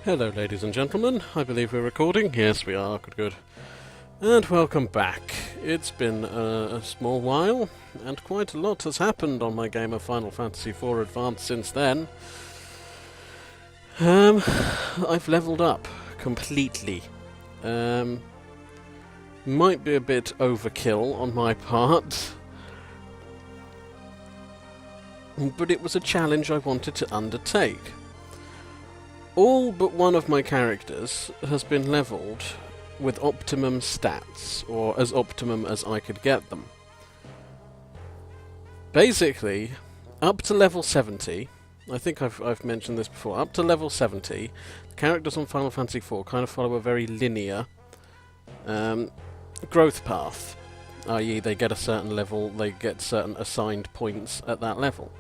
Hello ladies and gentlemen, I believe we're recording. Yes we are, good. And welcome back. It's been a small while, and quite a lot has happened on my game of Final Fantasy IV Advance since then. I've leveled up completely. Might be a bit overkill on my part, but it was a challenge I wanted to undertake. All but one of my characters has been levelled with optimum stats, or as optimum as I could get them. Basically, up to level 70, I think I've mentioned this before, up to level 70, characters on Final Fantasy IV kind of follow a very linear growth path, i.e. they get a certain level, they get certain assigned points at that level.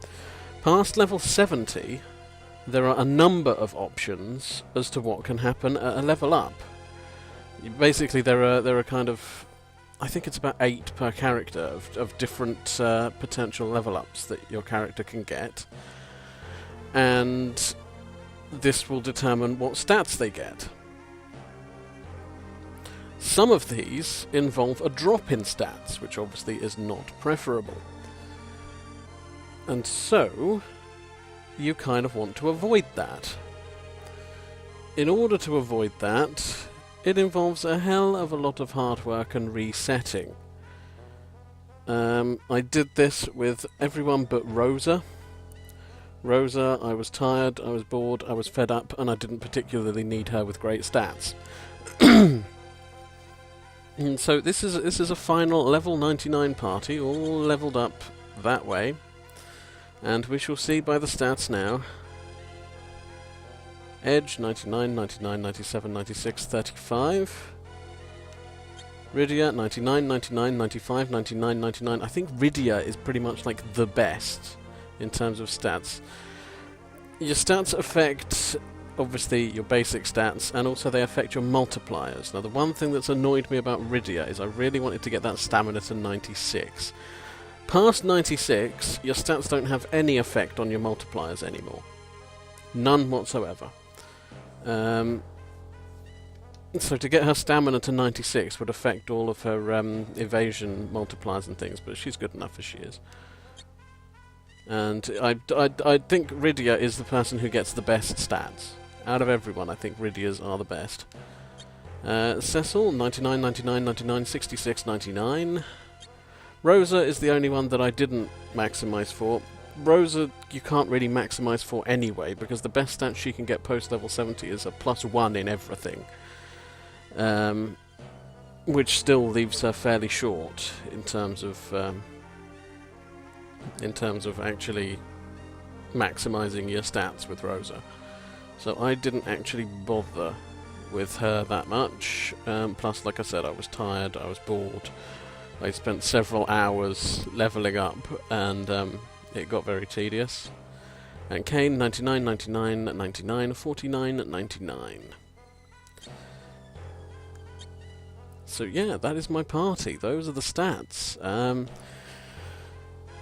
Past level 70, there are a number of options as to what can happen at a level up. Basically, there are kind of, I think it's about 8 per character of different potential level ups that your character can get, and this will determine what stats they get. Some of these involve a drop in stats, which obviously is not preferable, and so you kind of want to avoid that. In order to avoid that, it involves a hell of a lot of hard work and resetting. I did this with everyone but Rosa. Rosa, I was tired, I was bored, I was fed up, and I didn't particularly need her with great stats. And so this is a final level 99 party, all leveled up that way. And we shall see by the stats now. Edge, 99, 99, 97, 96, 35. Rydia, 99, 99, 95, 99, 99. I think Rydia is pretty much like the best in terms of stats. Your stats affect, obviously, your basic stats, and also they affect your multipliers. Now, the one thing that's annoyed me about Rydia is I really wanted to get that stamina to 96. Past 96, your stats don't have any effect on your multipliers anymore. None whatsoever. So to get her stamina to 96 would affect all of her evasion multipliers and things, but she's good enough as she is. And I think Rydia is the person who gets the best stats. Out of everyone, I think Rydia's are the best. Cecil, 99, 99, 99, 66, 99. Rosa is the only one that I didn't maximise for. Rosa you can't really maximise for anyway, because the best stat she can get post level 70 is a +1 in everything. Which still leaves her fairly short in terms of actually maximising your stats with Rosa. So I didn't actually bother with her that much. Plus, like I said, I was tired, I was bored. I spent several hours levelling up, and it got very tedious. And Kain, 99, 99, 99, 49, 99. So yeah, that is my party. Those are the stats.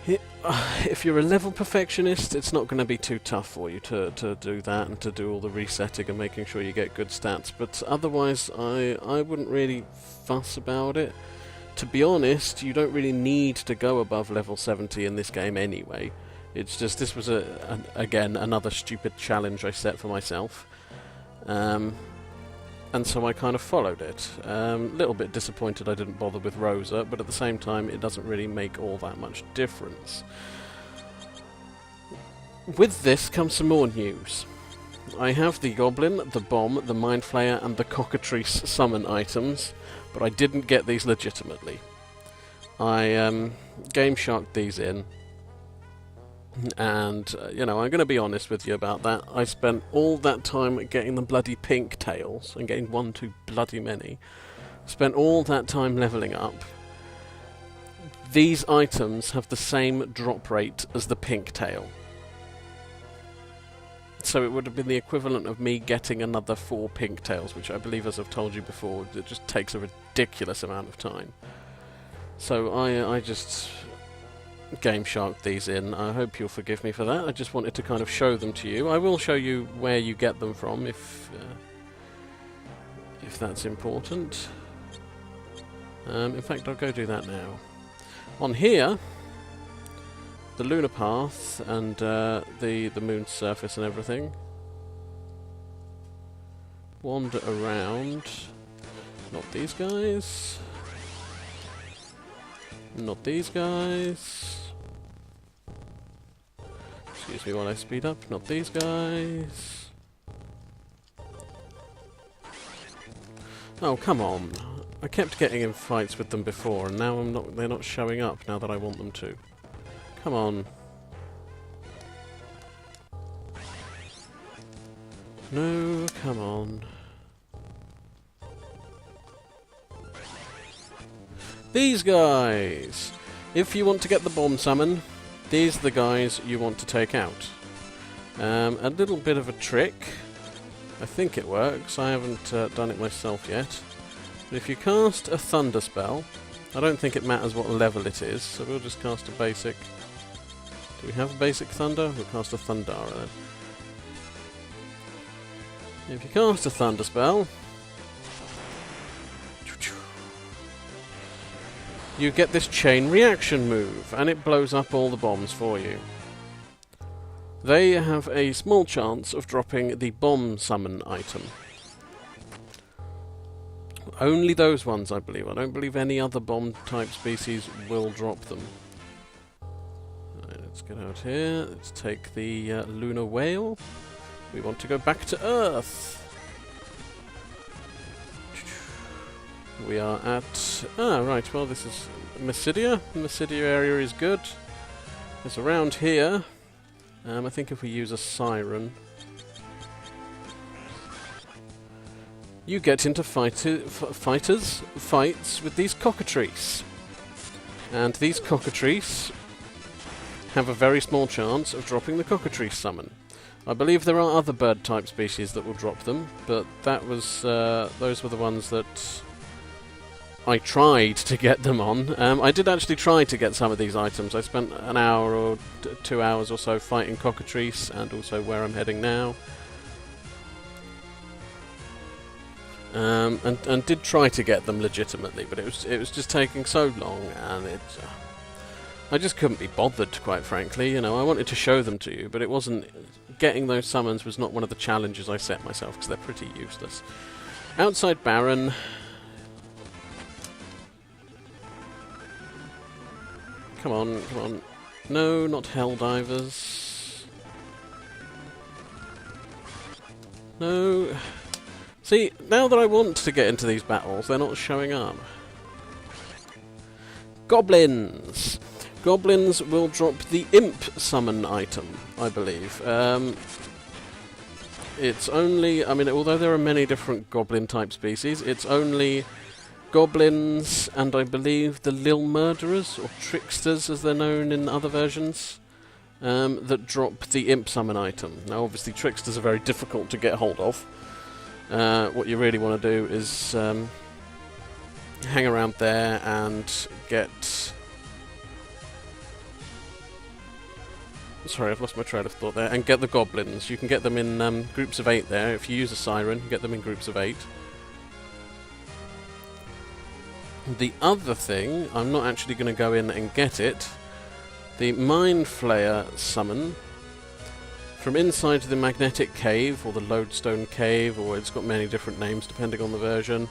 If you're a level perfectionist, it's not going to be too tough for you to do that and to do all the resetting and making sure you get good stats. But otherwise, I wouldn't really fuss about it. To be honest, you don't really need to go above level 70 in this game anyway. It's just, this was, again, another stupid challenge I set for myself. And so I kind of followed it. Little bit disappointed I didn't bother with Rosa, but at the same time it doesn't really make all that much difference. With this comes some more news. I have the Goblin, the Bomb, the Mind Flayer, and the Cockatrice summon items, but I didn't get these legitimately. I Game Sharked these in, and you know, I'm going to be honest with you about that. I spent all that time getting the bloody pink tails, and getting one too bloody many. Spent all that time levelling up. These items have the same drop rate as the pink tail. So it would have been the equivalent of me getting another 4 pink tails, which I believe, as I've told you before, it just takes a ridiculous amount of time. So I just Game Shark these in. I hope you'll forgive me for that. I just wanted to kind of show them to you. I will show you where you get them from if that's important. In fact, I'll go do that now. On here, the lunar path and the moon's surface and everything. Wander around. Not these guys. Not these guys. Excuse me while I speed up. Not these guys. Oh, come on. I kept getting in fights with them before, and now they're not showing up now that I want them to. Come on. No, come on. These guys! If you want to get the bomb summon, these are the guys you want to take out. A little bit of a trick. I think it works. I haven't done it myself yet. But if you cast a thunder spell, I don't think it matters what level it is, so we'll just cast a basic. Do we have a basic thunder? We'll cast a Thundara then. If you cast a thunder spell, you get this chain reaction move, and it blows up all the bombs for you. They have a small chance of dropping the bomb summon item. Only those ones, I believe. I don't believe any other bomb type species will drop them. Right, let's get out here. Let's take the lunar whale. We want to go back to Earth. We are at... Ah, right, well this is Mysidia. The Mysidia area is good. It's around here. I think if we use a siren... You get into fights with these cockatrices. And these cockatrices have a very small chance of dropping the cockatrice summon. I believe there are other bird type species that will drop them, but that was those were the ones that I tried to get them on. I did actually try to get some of these items. I spent an hour or 2 hours or so fighting cockatrice, and also where I'm heading now. And did try to get them legitimately, but it was just taking so long, and I just couldn't be bothered, quite frankly. You know, I wanted to show them to you, but it wasn't. Getting those summons was not one of the challenges I set myself, because they're pretty useless. Outside Baron. Come on, come on. No, not Helldivers. No. See, now that I want to get into these battles, they're not showing up. Goblins! Goblins will drop the Imp summon item, I believe. It's only... I mean, although there are many different goblin type species, it's only goblins and I believe the Lil Murderers, or Tricksters as they're known in other versions, that drop the Imp summon item. Now obviously Tricksters are very difficult to get hold of. What you really want to do is hang around there and get... Sorry, I've lost my train of thought there. And get the goblins. You can get them in groups of 8 there. If you use a siren, you get them in groups of 8. The other thing, I'm not actually going to go in and get it. The Mind Flayer summon from inside the Magnetic Cave, or the Lodestone Cave, or it's got many different names depending on the version.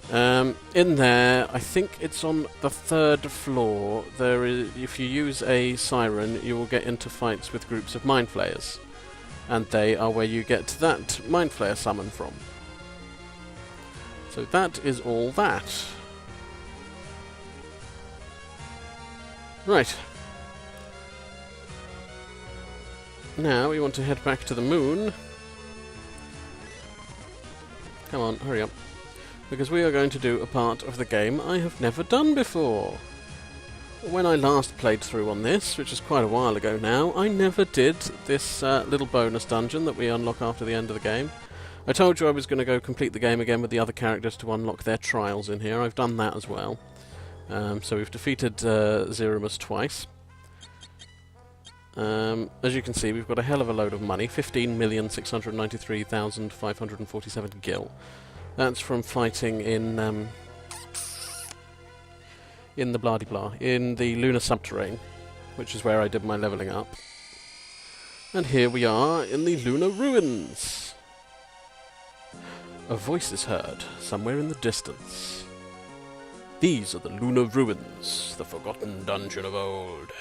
In there, I think it's on the 3rd floor. There is, if you use a siren, you will get into fights with groups of Mind Flayers, and they are where you get that Mind Flayer summon from. So that is all that. Right. Now we want to head back to the moon. Come on, hurry up. Because we are going to do a part of the game I have never done before. When I last played through on this, which is quite a while ago now, I never did this little bonus dungeon that we unlock after the end of the game. I told you I was going to go complete the game again with the other characters to unlock their trials in here. I've done that as well. So we've defeated Zeromus twice. As you can see, we've got a hell of a load of money, 15,693,547 gil. That's from fighting in the blah-de-blah, in the Lunar Subterrane, which is where I did my levelling up. And here we are in the Lunar Ruins. A voice is heard, somewhere in the distance. These are the Lunar Ruins, the forgotten dungeon of old.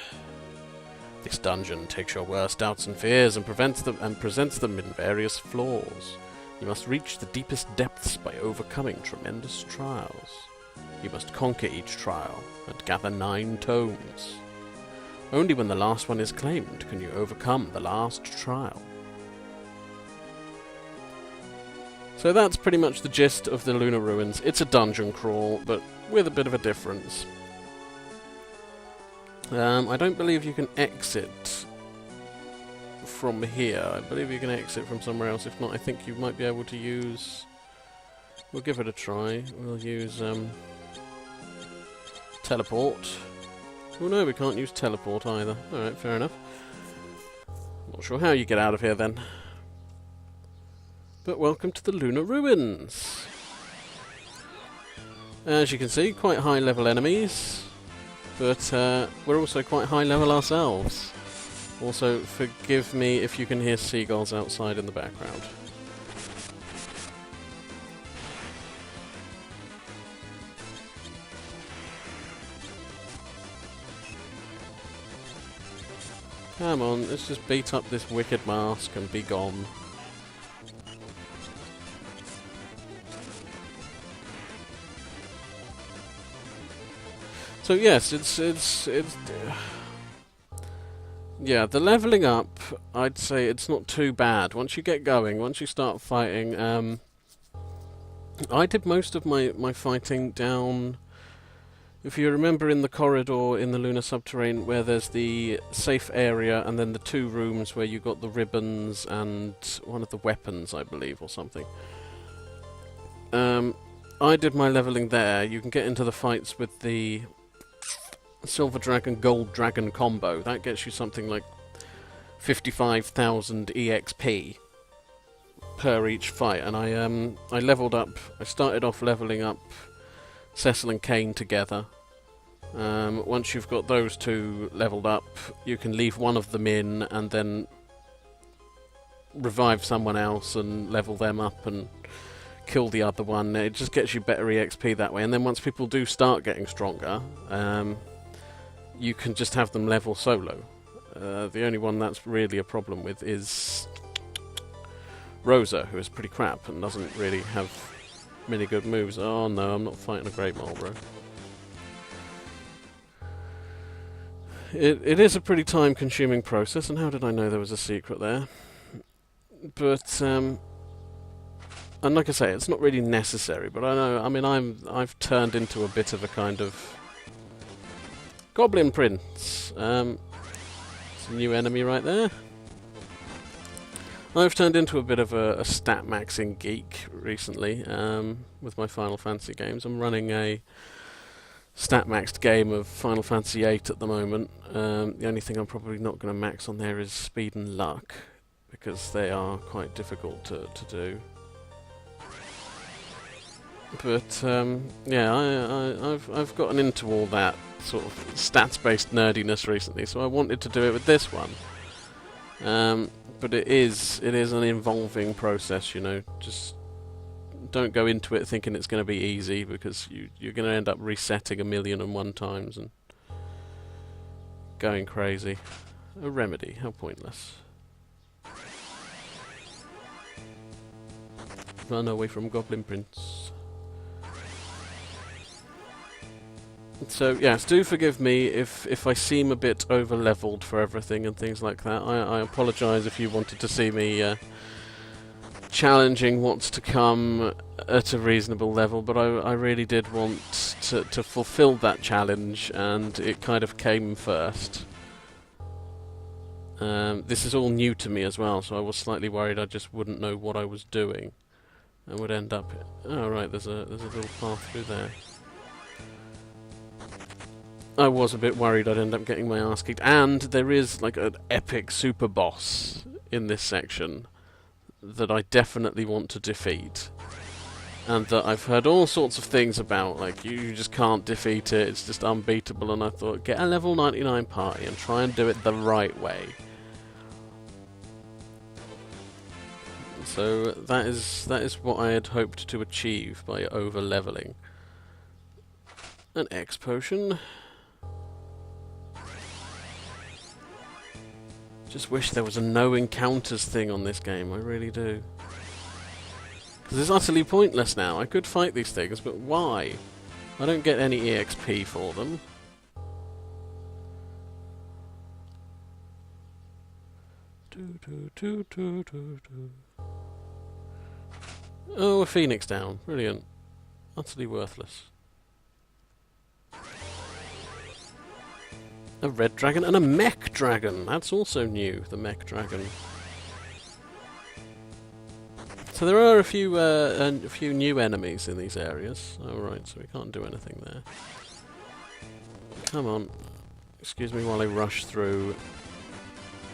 This dungeon takes your worst doubts and fears and presents them in various floors. You must reach the deepest depths by overcoming tremendous trials. You must conquer each trial and gather 9 tomes. Only when the last one is claimed can you overcome the last trial. So that's pretty much the gist of the Lunar Ruins. It's a dungeon crawl, but with a bit of a difference. I don't believe you can exit from here. I believe you can exit from somewhere else. If not, I think you might be able to use... We'll give it a try. We'll use teleport. Oh no, we can't use teleport either. Alright, fair enough. Not sure how you get out of here then. But welcome to the Lunar Ruins. As you can see, quite high level enemies. But we're also quite high level ourselves. Also, forgive me if you can hear seagulls outside in the background. Come on, let's just beat up this wicked mask and be gone. So yes, it's yeah, the leveling up, I'd say it's not too bad. Once you get going, once you start fighting, I did most of my fighting down, if you remember, in the corridor in the Lunar Subterrane, where there's the safe area and then the 2 rooms where you got the ribbons and one of the weapons, I believe, or something. I did my leveling there. You can get into the fights with the Silver Dragon, Gold Dragon combo. That gets you something like 55,000 EXP per each fight, and I leveled up. I started off leveling up Cecil and Kain together. Once you've got those 2 leveled up, you can leave one of them in and then revive someone else and level them up and kill the other one. It just gets you better EXP that way. And then once people do start getting stronger, you can just have them level solo. The only one that's really a problem with is Rosa, who is pretty crap and doesn't really have many good moves. Oh no, I'm not fighting a Great Mole, bro. It is a pretty time-consuming process, and how did I know there was a secret there? But and like I say, it's not really necessary. But I know. I mean, I've turned into a bit of a kind of Goblin Prince. It's a new enemy right there. I've turned into a bit of a stat maxing geek recently with my Final Fantasy games. I'm running a stat maxed game of Final Fantasy VIII at the moment. The only thing I'm probably not going to max on there is speed and luck, because they are quite difficult to do. But yeah, I've gotten into all that sort of stats-based nerdiness recently, so I wanted to do it with this one. But it is an involving process, you know. Just don't go into it thinking it's going to be easy, because you're going to end up resetting 1,000,001 times and going crazy. A remedy, how pointless. Run away from Goblin Prince. So yes, do forgive me if I seem a bit over-leveled for everything and things like that. I apologise if you wanted to see me challenging what's to come at a reasonable level, but I really did want to fulfil that challenge, and it kind of came first. This is all new to me as well, so I was slightly worried I just wouldn't know what I was doing and would end up... Oh right, there's a little path through there. I was a bit worried I'd end up getting my ass kicked. And there is like an epic super boss in this section that I definitely want to defeat. And that I've heard all sorts of things about, like you just can't defeat it, it's just unbeatable, and I thought, get a level 99 party and try and do it the right way. So that is what I had hoped to achieve by over-leveling. An X potion. Just wish there was a no encounters thing on this game, I really do. Because it's utterly pointless now. I could fight these things, but why? I don't get any EXP for them. Oh, a phoenix down. Brilliant. Utterly worthless. A red dragon and a mech dragon. That's also new, the mech dragon. So there are a few new enemies in these areas. Oh right, so we can't do anything there. Come on. Excuse me while I rush through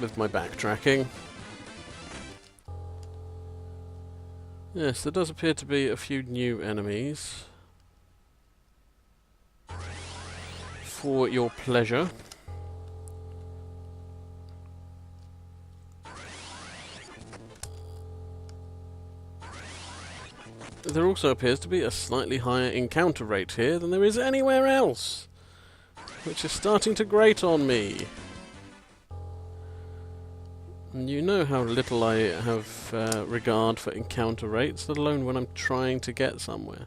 with my backtracking. Yes, there does appear to be a few new enemies. For your pleasure. There also appears to be a slightly higher encounter rate here than there is anywhere else, which is starting to grate on me. And you know how little I have regard for encounter rates, let alone when I'm trying to get somewhere.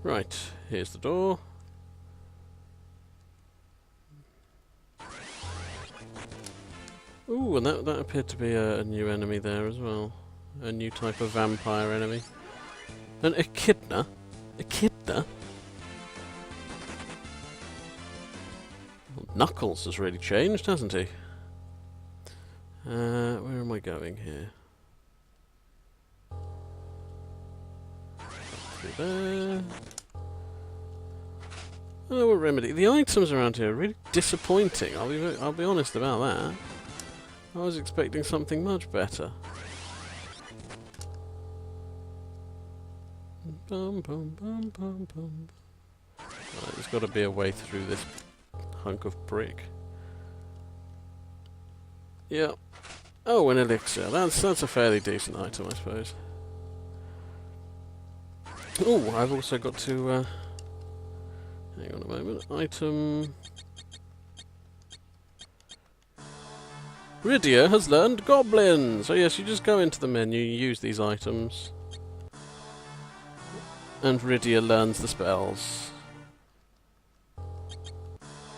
Right, here's the door. Ooh, and that appeared to be a new enemy there as well. A new type of vampire enemy. An echidna? Echidna? Well, Knuckles has really changed, hasn't he? Where am I going here? Through there. Oh, a remedy. The items around here are really disappointing. I'll be honest about that. I was expecting something much better. Bum, bum, bum, bum, bum. Right, there's got to be a way through this hunk of brick. Yeah. Oh, an elixir. That's a fairly decent item, I suppose. Oh, I've also got to... hang on a moment. Item... Rydia has learned Goblin! So yes, you just go into the menu, you use these items, and Rydia learns the spells.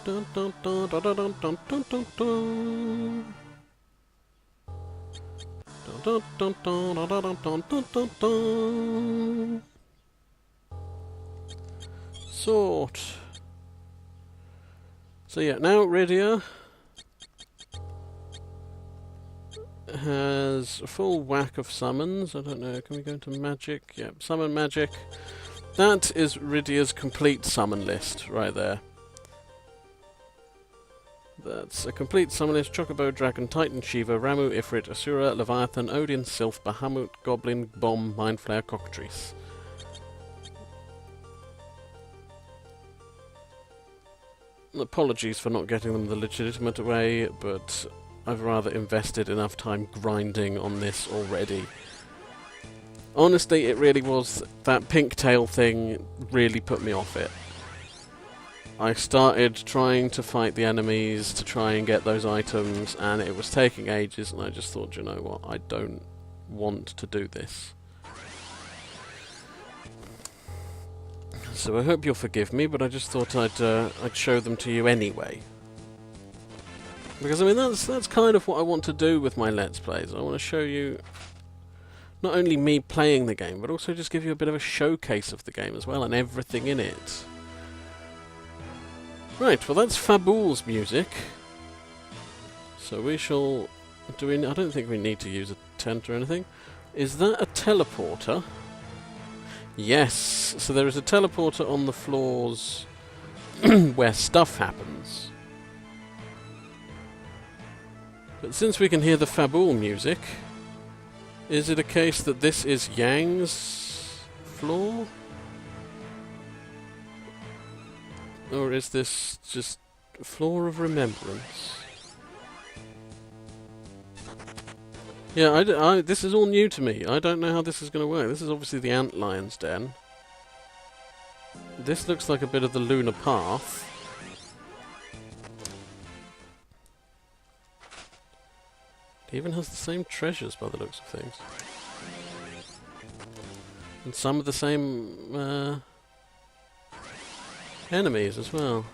Dun, dun, dun, dun, dun, dun, dun, dun, dun. Dun, dun, dun, dun, dun, dun, dun, dun, dun. Sort. So yeah, now Rydia has a full whack of summons. I don't know, can we go into magic? Yep, summon magic. That is Rydia's complete summon list right there. That's a complete summon list: Chocobo, Dragon, Titan, Shiva, Ramu, Ifrit, Asura, Leviathan, Odin, Sylph, Bahamut, Goblin, Bomb, Mindflayer, Cockatrice. Apologies for not getting them the legitimate way, but I've rather invested enough time grinding on this already. Honestly, it really was... that pink tail thing really put me off it. I started trying to fight the enemies to try and get those items, and it was taking ages, and I just thought, you know what, I don't want to do this. So I hope you'll forgive me, but I just thought I'd show them to you anyway. Because, I mean, that's kind of what I want to do with my Let's Plays. I want to show you not only me playing the game, but also just give you a bit of a showcase of the game as well, and everything in it. Right, well that's Fabool's music. So we shall Do we? I don't think we need to use a tent or anything. Is that a teleporter? Yes. So there is a teleporter on the floors where stuff happens. But since we can hear the Fabul music, is it a case that this is Yang's floor? Or is this just floor of remembrance? Yeah, this is all new to me. I don't know how this is going to work. This is obviously the Antlion's den. This looks like a bit of the Lunar Path. It even has the same treasures by the looks of things. And some of the same enemies as well.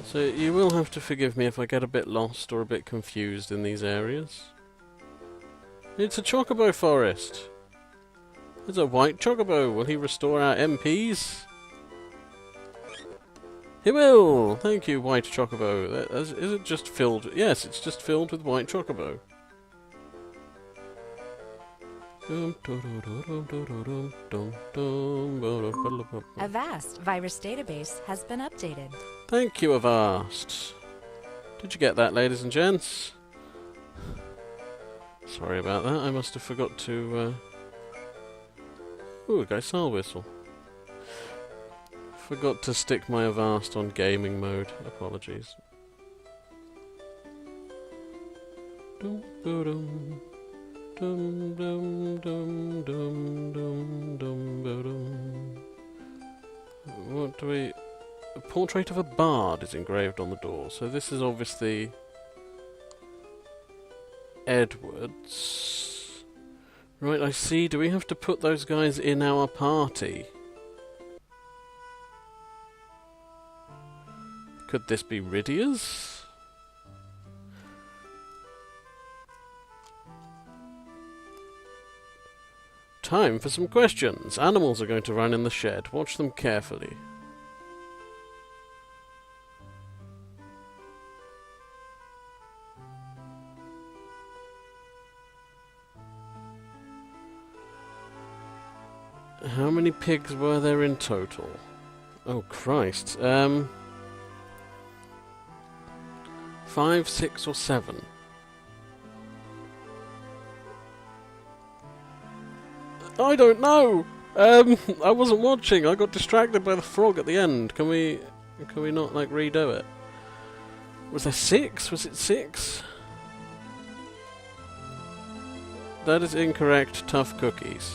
So you will have to forgive me if I get a bit lost or a bit confused in these areas. It's a chocobo forest. There's a white chocobo. Will he restore our MPs? He will! Thank you, white chocobo. Is it just filled? Yes, it's just filled with white chocobo. Avast virus database has been updated. Thank you, Avast. Did you get that, ladies and gents? Sorry about that. I must have forgot to... Ooh, a Geisal whistle. Forgot to stick my Avast on gaming mode. Apologies. Dum dum dum dum dum dum dum. What do we... A portrait of a bard is engraved on the door. So this is obviously Edwards. Right, I see. Do we have to put those guys in our party? Could this be Rydia's? Time for some questions. Animals are going to run in the shed. Watch them carefully. How many pigs were there in total? Oh, Christ. 5, 6, or 7? I don't know! I wasn't watching. I got distracted by the frog at the end. Can we not, like, redo it? Was there 6? Was it 6? That is incorrect. Tough cookies.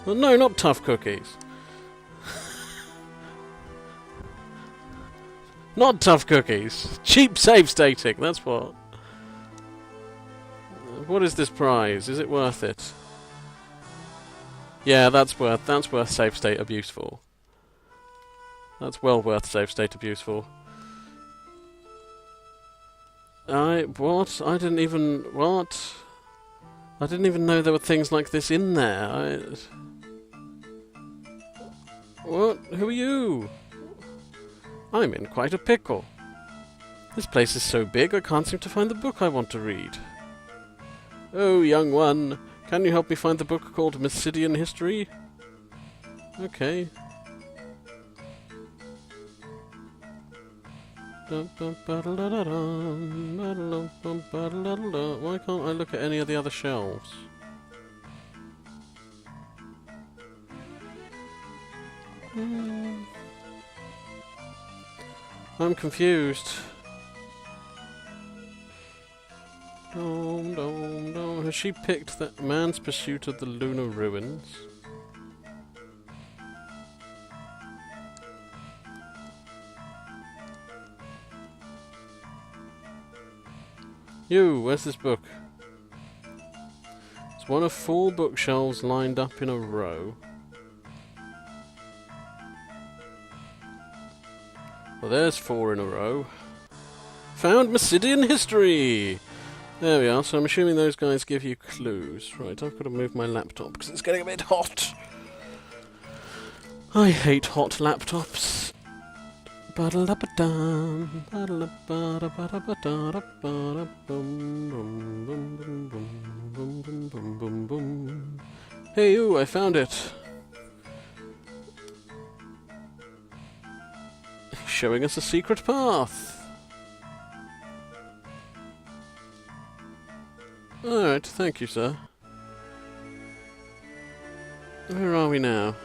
Well, no, not tough cookies. Not tough cookies. Cheap save stating, that's what. What is this prize? Is it worth it? Yeah, that's worth save state abuse for. That's well worth save state abuse for. What? I didn't even know there were things like this in there. What? Who are you? I'm in quite a pickle. This place is so big I can't seem to find the book I want to read. Oh, young one, can you help me find the book called Mysidian History? Okay. Why can't I look at any of the other shelves? I'm confused. Has she picked that man's pursuit of the lunar ruins? You, where's this book? It's one of 4 bookshelves lined up in a row. Well, there's 4 in a row. Found Mysidian History! There we are, so I'm assuming those guys give you clues. Right, I've got to move my laptop because it's getting a bit hot. I hate hot laptops. Ba-da-da-ba-dum, ba-da-da-ba-da-ba-da-ba-da-ba-da-bum, bum, bum, bum, bum, bum, bum, bum, bum. Hey you, I found it. Showing us a secret path. Alright, thank you, sir. Where are we now?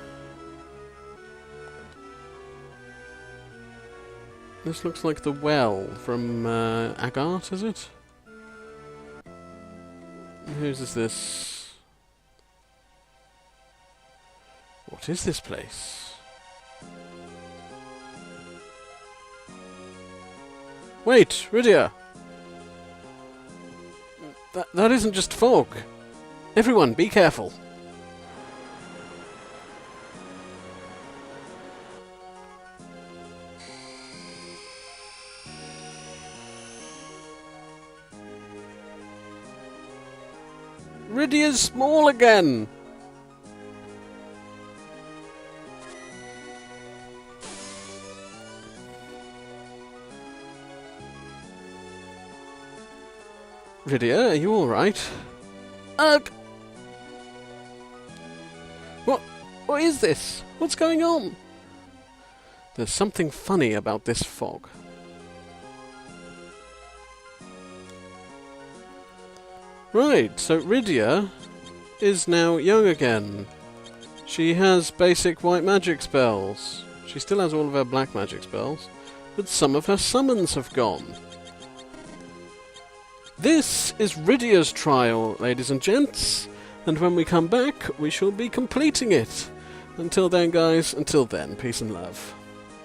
This looks like the well from Agart, is it? Whose is this? What is this place? Wait, Rydia! That isn't just fog. Everyone, be careful. Rydia's small again! Rydia, are you alright? Ugh! What is this? What's going on? There's something funny about this fog. Right, so Rydia is now young again. She has basic white magic spells. She still has all of her black magic spells, but some of her summons have gone. This is Rydia's trial, ladies and gents, and when we come back, we shall be completing it. Until then, guys, peace and love.